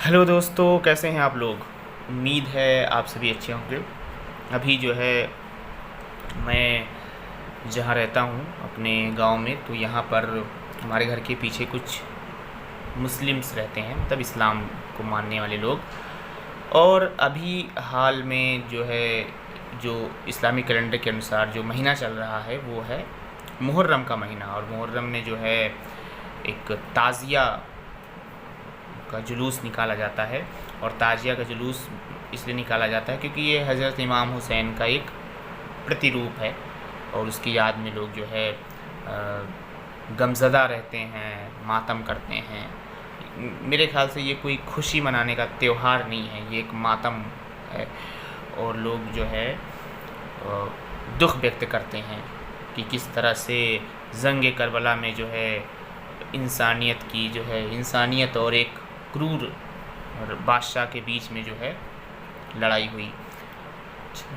Hello दोस्तों, कैसे हैं आप लोग। उम्मीद है आप सभी अच्छे होंगे। अभी जो है मैं जहाँ रहता हूँ अपने गांव में, तो यहाँ पर हमारे घर के पीछे कुछ मुस्लिम्स रहते हैं, मतलब इस्लाम को मानने वाले लोग। और अभी हाल में जो है, जो इस्लामी कैलेंडर के अनुसार जो महीना चल रहा है वो है मुहर्रम का महीना। और मुहर्रम में जो है एक ताज़िया का जुलूस निकाला जाता है। और ताजिया का जुलूस इसलिए निकाला जाता है क्योंकि ये हज़रत इमाम हुसैन का एक प्रतिरूप है, और उसकी याद में लोग जो है गमज़दा रहते हैं, मातम करते हैं। मेरे ख़्याल से ये कोई खुशी मनाने का त्यौहार नहीं है, ये एक मातम है। और लोग जो है दुख व्यक्त करते हैं कि किस तरह से जंग करबला में जो है इंसानियत और एक क्रूर बादशाह के बीच में जो है लड़ाई हुई।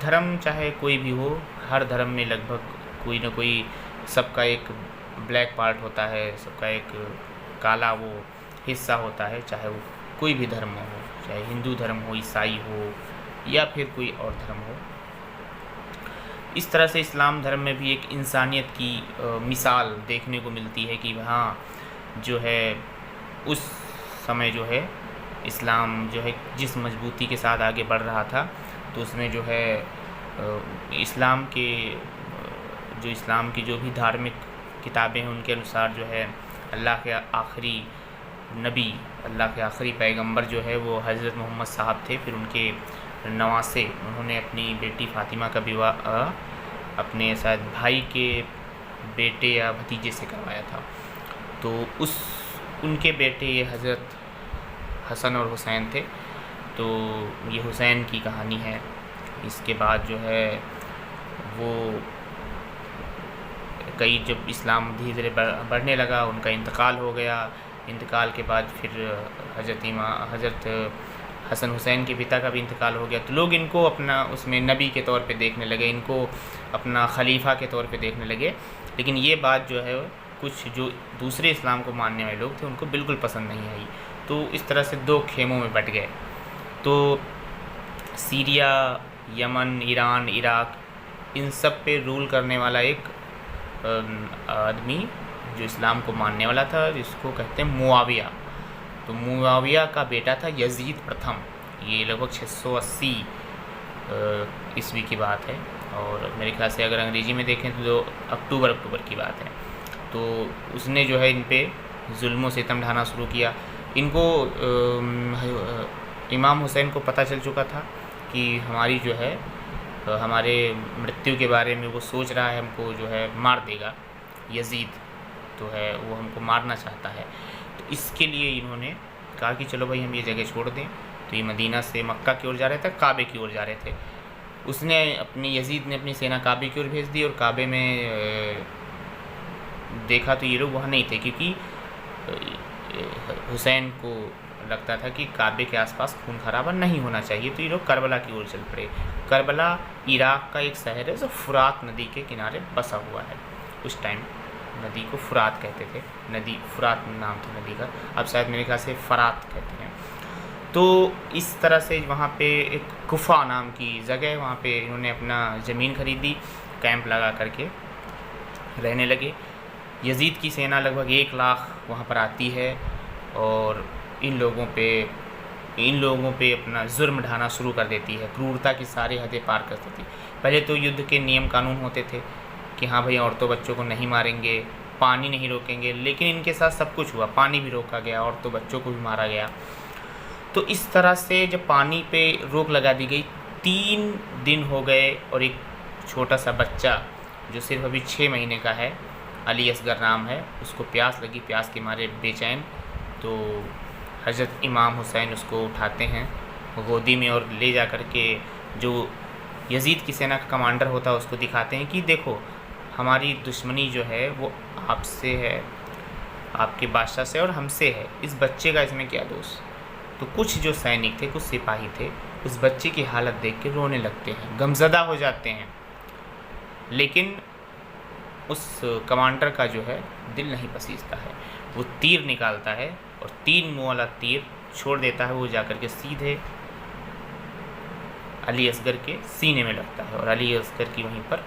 धर्म चाहे कोई भी हो, हर धर्म में लगभग कोई ना कोई, सबका एक ब्लैक पार्ट होता है, सबका एक काला वो हिस्सा होता है, चाहे वो कोई भी धर्म हो, चाहे हिंदू धर्म हो, ईसाई हो या फिर कोई और धर्म हो। इस तरह से इस्लाम धर्म में भी एक इंसानियत की मिसाल देखने को मिलती है कि वहाँ जो है उस समय जो है इस्लाम जो है जिस मजबूती के साथ आगे बढ़ रहा था, तो उसमें जो है इस्लाम की जो भी धार्मिक किताबें हैं उनके अनुसार जो है अल्लाह के आखिरी नबी, अल्लाह के आखिरी पैगंबर जो है वो हज़रत मोहम्मद साहब थे। फिर उनके नवासे, उन्होंने अपनी बेटी फ़ातिमा का विवाह अपने शायद भाई के बेटे या भतीजे से करवाया था। तो उनके बेटे ये हज़रत हसन और हुसैन थे। तो ये हुसैन की कहानी है। इसके बाद जो है वो जब इस्लाम धीरे धीरे बढ़ने लगा, उनका इंतकाल हो गया। इंतकाल के बाद फिर हज़रत हसन हुसैन के पिता का भी इंतकाल हो गया। तो लोग इनको अपना उसमें नबी के तौर पे देखने लगे, इनको अपना खलीफा के तौर पे देखने लगे। लेकिन ये बात जो है कुछ जो दूसरे इस्लाम को मानने वाले लोग थे उनको बिल्कुल पसंद नहीं आई। तो इस तरह से दो खेमों में बट गए। तो सीरिया, यमन, ईरान, इराक, इन सब पे रूल करने वाला एक आदमी जो इस्लाम को मानने वाला था, जिसको कहते हैं मुआविया। तो मुआविया का बेटा था यजीद प्रथम। ये लगभग 680 ईस्वी की बात है, और मेरे ख्याल से अगर अंग्रेज़ी में देखें तो अक्टूबर की बात है। तो उसने जो है इन पे जुल्म सितम ढाना शुरू किया। इनको इमाम हुसैन को पता चल चुका था कि हमारी जो है हमारे मृत्यु के बारे में वो सोच रहा है, हमको जो है मार देगा। यजीद तो है वो हमको मारना चाहता है। तो इसके लिए इन्होंने कहा कि चलो भाई हम ये जगह छोड़ दें। तो ये मदीना से मक्का की ओर जा रहे थे, काबे की ओर जा रहे थे। यजीद ने अपनी सेना काबे की ओर भेज दी, और काबे में देखा तो ये लोग वहाँ नहीं थे, क्योंकि हुसैन को लगता था कि काबे के आसपास खून खराबा नहीं होना चाहिए। तो ये लोग करबला की ओर चल पड़े। करबला इराक़ का एक शहर है जो फुरात नदी के किनारे बसा हुआ है। उस टाइम नदी को फुरात कहते थे, नदी फुरात नाम था नदी का, अब शायद मेरे ख्याल से फ़रात कहते हैं। तो इस तरह से वहाँ पे एक कुफा नाम की जगह, वहाँ पे इन्होंने अपना ज़मीन खरीदी, कैंप लगा करके रहने लगे। यजीद की सेना लगभग 1 लाख वहाँ पर आती है, और इन लोगों पे अपना जुर्म ढाना शुरू कर देती है, क्रूरता की सारी हदें पार कर देती। पहले तो युद्ध के नियम कानून होते थे कि हाँ भाई औरतों बच्चों को नहीं मारेंगे, पानी नहीं रोकेंगे, लेकिन इनके साथ सब कुछ हुआ। पानी भी रोका गया, औरतों बच्चों को भी मारा गया। तो इस तरह से जब पानी पे रोक लगा दी गई, 3 दिन हो गए, और एक छोटा सा बच्चा जो सिर्फ अभी 6 महीने का है, अली असगर नाम है, उसको प्यास लगी, प्यास के मारे बेचैन। तो हज़रत इमाम हुसैन उसको उठाते हैं गोदी में और ले जा कर के जो यजीद की सेना का कमांडर होता है उसको दिखाते हैं कि देखो हमारी दुश्मनी जो है वो आपसे है, आपके बादशाह से और हमसे है, इस बच्चे का इसमें क्या दोष। तो कुछ जो सैनिक थे, कुछ सिपाही थे, उस बच्चे की हालत देख के रोने लगते हैं, गमज़दा हो जाते हैं। लेकिन उस कमांडर का जो है दिल नहीं पसीजता है। वो तीर निकालता है, और 3 मुँह वाला तीर छोड़ देता है वो जाकर के सीधे अली असगर के सीने में लगता है और अली असगर की वहीं पर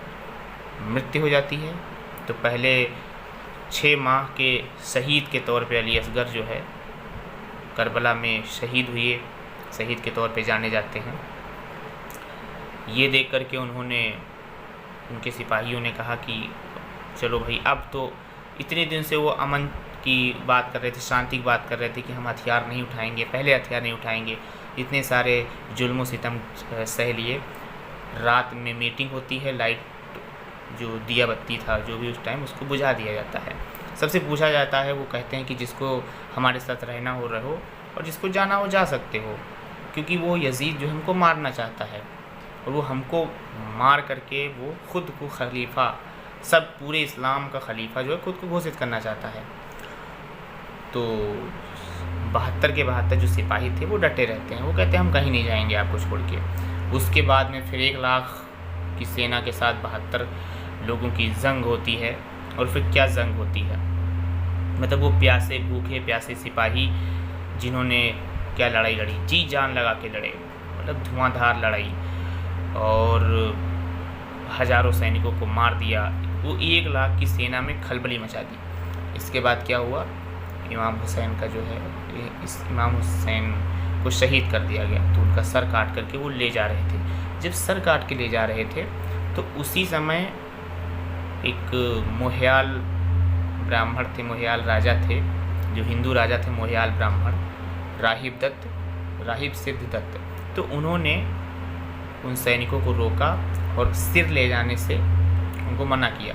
मृत्यु हो जाती है। तो पहले 6 माह के शहीद के तौर पे अली असगर जो है करबला में शहीद हुए, शहीद के तौर पे जाने जाते हैं। ये देख कर के उनके सिपाहियों ने कहा कि चलो भाई, अब तो इतने दिन से वो अमन की बात कर रहे थे, शांति की बात कर रहे थे कि हम हथियार नहीं उठाएंगे, पहले हथियार नहीं उठाएंगे, इतने सारे जुल्म सितम सह लिए। रात में मीटिंग होती है, लाइट जो दिया बत्ती था जो भी उस टाइम, उसको बुझा दिया जाता है। सबसे पूछा जाता है, वो कहते हैं कि जिसको हमारे साथ रहना हो रहो और जिसको जाना हो जा सकते हो, क्योंकि वो यजीद जो हमको मारना चाहता है और वो हमको मार करके वो खुद को खलीफा, सब पूरे इस्लाम का खलीफा जो है खुद को घोषित करना चाहता है। तो 72 के 72 जो सिपाही थे वो डटे रहते हैं, वो कहते हैं हम कहीं नहीं जाएंगे आपको छोड़ के। उसके बाद में फिर 1 लाख की सेना के साथ 72 लोगों की जंग होती है। और फिर क्या जंग होती है, मतलब वो प्यासे, भूखे प्यासे सिपाही जिन्होंने क्या लड़ाई लड़ी, जी जान लगा के लड़े, मतलब धुआंधार लड़ाई, और हज़ारों सैनिकों को मार दिया। वो 1 लाख की सेना में खलबली मचा दी। इसके बाद क्या हुआ, इमाम हुसैन का जो है, इस इमाम हुसैन को शहीद कर दिया गया। तो उनका सर काट करके वो ले जा रहे थे। जब सर काट के ले जा रहे थे तो उसी समय एक मोहयाल ब्राह्मण थे, मोहयाल राजा थे, जो हिंदू राजा थे, मोहयाल ब्राह्मण, राहिब सिद्ध दत्त। तो उन्होंने उन सैनिकों को रोका और सिर ले जाने से उनको मना किया।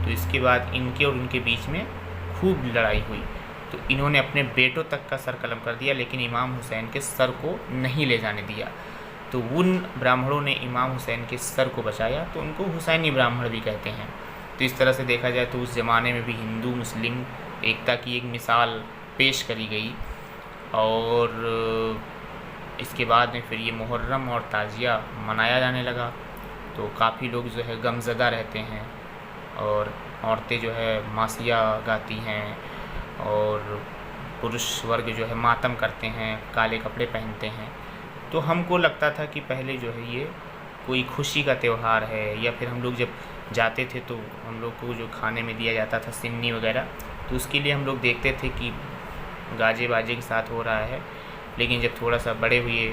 तो इसके बाद इनके और उनके बीच में खूब लड़ाई हुई। तो इन्होंने अपने बेटों तक का सर कलम कर दिया, लेकिन इमाम हुसैन के सर को नहीं ले जाने दिया। तो उन ब्राह्मणों ने इमाम हुसैन के सर को बचाया, तो उनको हुसैनी ब्राह्मण भी कहते हैं। तो इस तरह से देखा जाए तो उस ज़माने में भी हिंदू मुस्लिम एकता की एक मिसाल पेश करी गई। और इसके बाद में फिर ये मुहर्रम और ताज़िया मनाया जाने लगा। तो काफ़ी लोग जो है गमज़दा रहते हैं और औरतें जो है मासिया गाती हैं और पुरुष वर्ग जो है मातम करते हैं, काले कपड़े पहनते हैं। तो हमको लगता था कि पहले जो है ये कोई खुशी का त्यौहार है, या फिर हम लोग जब जाते थे तो हम लोग को जो खाने में दिया जाता था सिन्नी वगैरह, तो उसके लिए हम लोग देखते थे कि गाजे बाजे के साथ हो रहा है। लेकिन जब थोड़ा सा बड़े हुए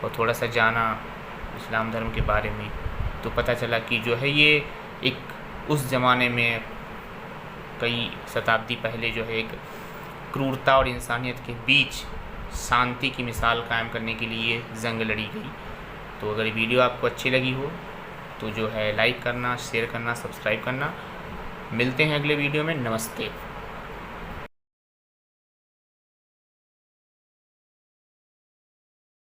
और थोड़ा सा जाना इस्लाम धर्म के बारे में, तो पता चला कि जो है ये एक उस ज़माने में कई शताब्दी पहले जो है एक क्रूरता और इंसानियत के बीच शांति की मिसाल कायम करने के लिए जंग लड़ी गई। तो अगर वीडियो आपको अच्छी लगी हो तो जो है लाइक करना, शेयर करना, सब्सक्राइब करना। मिलते हैं अगले वीडियो में। नमस्ते।